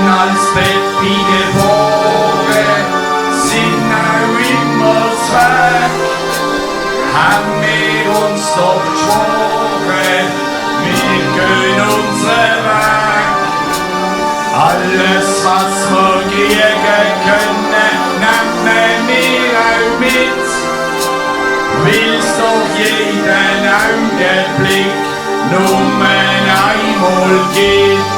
als Baby geboren, sind auch immer zwei. Haben wir uns doch geschworen, wir gehen unseren Weg. Alles, was wir kriegen können, nehmen wir auch mit. Will's doch jeden Augenblick nur einmal gibt.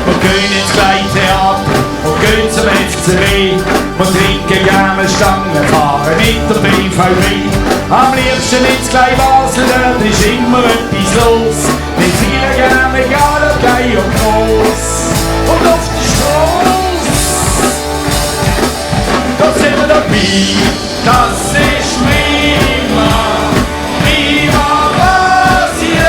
Wir gehen ins gleiche ab und gehen zum FCB. Wir trinken gerne Stangen, fahren mit der BVB. Am liebsten ins kleine Basel, dort ist immer etwas los. Wir feiern gerne, egal ob klein und groß. Und auf der Straße, da sind wir dabei, das ist prima. Prima Brasilia,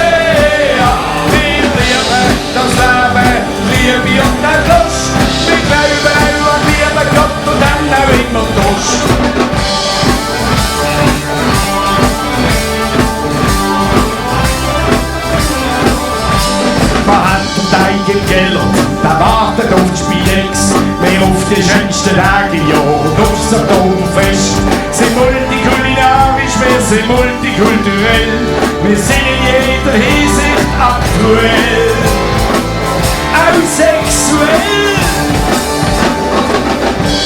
wir lieben das Leben, Liebe und den Lust. Wir glauben auch an lieben Gott und dann auch immer Durst. Wir haben den Teig im Keller, der wartet auf die Spielex. Wir auf die schönsten Tage im Jahr und aufs Oktoberfest. Sind multikulinarisch, wir sind multikulturell. Wir sind in jeder Hinsicht aktuell, auch sexuell.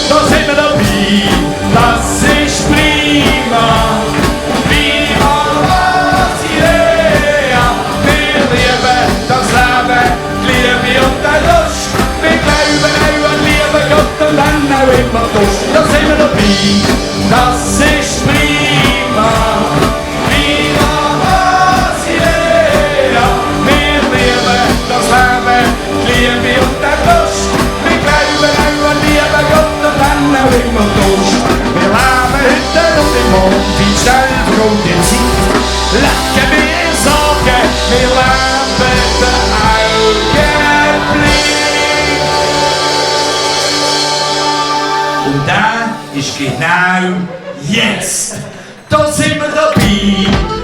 Da sind wir dabei, das ist prima. Viva Brasilia, wir lieben das Leben, die Liebe und den Lust. Wir glauben auch an lieben Gott und dann auch immer Durst. Da sind wir dabei, das ist prima. Viva Brasilia, wir lieben das Leben, die Liebe und den Lust. Wir glauben auch an lieben Gott und dann auch immer Durst. Wir leben heute und im Mond, wie schnell vergeht die Zeit. Lecken wir Sorgen, wir leben den Augenblick. Und das ist genau jetzt. Da sind wir dabei.